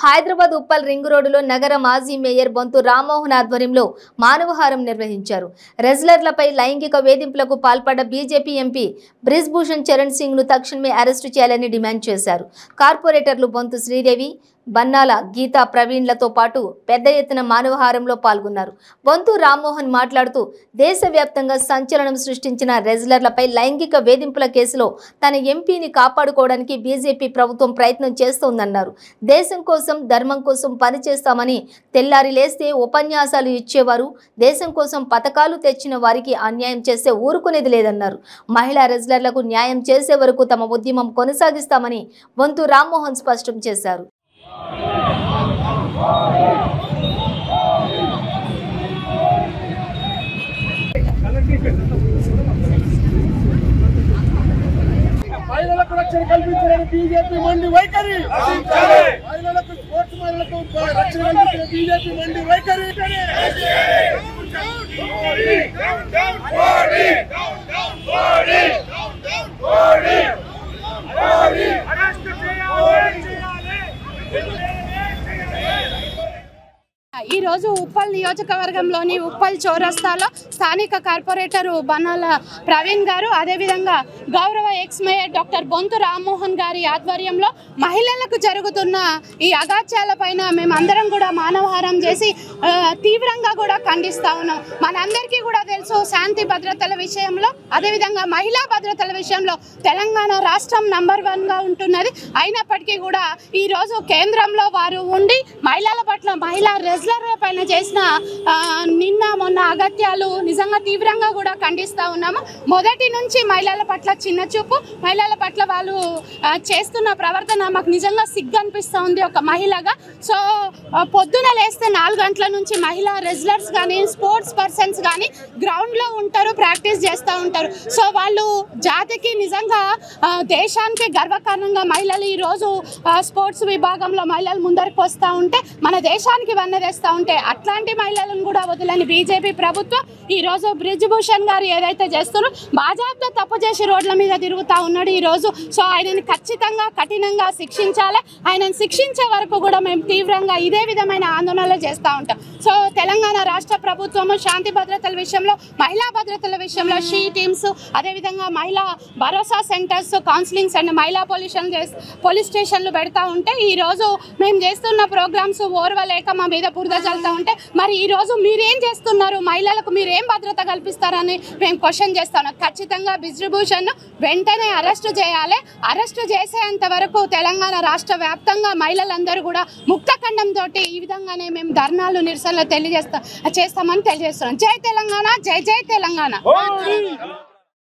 Hyderabad Uppal ring రోడ్డులో నగర మాజీ మేయర్ బొంతు రామ్మోహన్ ఆధ్వర్యంలో మానవహారం నిర్వహించారు. రెజ్లర్లపై లైంగిక వేధింపులకు పాల్పడ్డ బీజేపీ ఎంపీ బ్రిజ్ భూషణ్ చరణ్ సింగ్ ను తక్షణమే అరెస్టు చేయాలని డిమాండ్ చేశారు. కార్పొరేటర్లు బొంతు శ్రీదేవి, బన్నాల గీతా ప్రవీణ్లతో పాటు పెద్ద ఎత్తున మానవహారంలో పాల్గొన్నారు. బొంతు రామ్మోహన్ మాట్లాడుతూ దేశవ్యాప్తంగా సంచలనం సృష్టించిన రెజ్లర్లపై లైంగిక వేధింపుల కేసులో తన ఎంపీని కాపాడుకోవడానికి బీజేపీ ప్రభుత్వం ప్రయత్నం చేస్తోందన్నారు. దేశం కోసం, ధర్మం కోసం పనిచేస్తామని తెల్లారి లేస్తే ఉపన్యాసాలు ఇచ్చేవారు. దేశం కోసం పథకాలు తెచ్చిన వారికి అన్యాయం చేస్తే ఊరుకునేది లేదన్నారు. మహిళా రెజ్లర్లకు న్యాయం చేసే వరకు తమ ఉద్యమం కొనసాగిస్తామని బొంతు రామ్మోహన్ స్పష్టం చేశారు. మహిళలకు రక్షణ కల్పించడానికి బీజేపీ మండి వైఖరి, మహిళలకు స్పోర్ట్స్ మహిళలకు రక్షణ కల్పించిన బీజేపీ మండి వైఖరి. ఈ రోజు ఉప్పల్ నియోజకవర్గంలోని ఉప్పల్ చౌరస్తాలో స్థానిక కార్పొరేటర్ బన్నాల ప్రవీణ్ గారు, అదేవిధంగా గౌరవ X mayor doctor Bonthu Rammohan గారి ఆధ్వర్యంలో మహిళలకు జరుగుతున్న ఈ అగాత్యాలపైన మేమందరం కూడా మానవహారం చేసి తీవ్రంగా కూడా ఖండిస్తా ఉన్నాం. మనందరికీ కూడా తెలుసు, శాంతి భద్రతల విషయంలో, అదేవిధంగా మహిళా భద్రతల విషయంలో తెలంగాణ రాష్ట్రం నంబర్ 1గా ఉంటున్నది. అయినప్పటికీ కూడా ఈరోజు కేంద్రంలో వారు ఉండి మహిళల పట్ల, మహిళా రెజ్లర్ పైన చేసిన నిన్న మొన్న అగత్యాలు నిజంగా తీవ్రంగా కూడా ఖండిస్తూ ఉన్నాము. మొదటి నుంచి మహిళల పట్ల చిన్న చూపు, మహిళల పట్ల వాళ్ళు చేస్తున్న ప్రవర్తన మాకు నిజంగా సిగ్గు అనిపిస్తూ ఉంది ఒక మహిళగా. సో పొద్దున లేస్తే 4 గంటల నుంచి మహిళా రెజ్లర్స్ కానీ, స్పోర్ట్స్ పర్సన్స్ కానీ గ్రౌండ్లో ఉంటారు, ప్రాక్టీస్ చేస్తూ ఉంటారు. సో వాళ్ళు జాతికి నిజంగా దేశానికి గర్వకారణంగా మహిళలు ఈరోజు స్పోర్ట్స్ విభాగంలో మహిళలు ముందరికి వస్తూ ఉంటే, మన దేశానికి వన్నదేస్తూ ఉంటే, అట్లాంటి మహిళలను కూడా వదిలేని బీజేపీ ప్రభుత్వం ఈరోజు బ్రిజ్ భూషణ్ గారు ఏదైతే చేస్తున్నారో బాజాబ్తో తప్పు చేసి రోడ్ల మీద తిరుగుతూ ఉన్నాడు ఈరోజు. సో ఆయనని ఖచ్చితంగా కఠినంగా శిక్షించాలి. ఆయనను శిక్షించే వరకు కూడా మేము తీవ్రంగా ఇదే విధమైన ఆందోళనలు చేస్తూ ఉంటాం. సో తెలంగాణ రాష్ట్ర ప్రభుత్వము శాంతి భద్రతల విషయంలో, మహిళా భద్రతల విషయంలో షీ టీమ్స్, అదేవిధంగా మహిళా భరోసా సెంటర్స్, కౌన్సిలింగ్స్ అండ్ మహిళా పోలీస్ స్టేషన్లు పెడతా ఉంటే, ఈరోజు మేము చేస్తున్న ప్రోగ్రామ్స్ ఓర్వలేక మా మీద బురద చల్లుతూ ఉంటే, మరి ఈరోజు మీరేం చేస్తున్నారు, మహిళలకు మీరేం భద్రత కల్పిస్తారని మేము క్వశ్చన్ చేస్తాను. ఖచ్చితంగా బ్రిజ్ భూషణ్ వెంటనే అరెస్టు చేయాలి. అరెస్టు చేసేంత వరకు తెలంగాణ రాష్ట్ర వ్యాప్తంగా మహిళలందరూ కూడా ముక్తఖండంతో ఈ విధంగానే మేము ధర్నాలు, నిరసనలు చేస్తామని తెలియజేస్తున్నాం. జై తెలంగాణ, జై జై తెలంగాణ.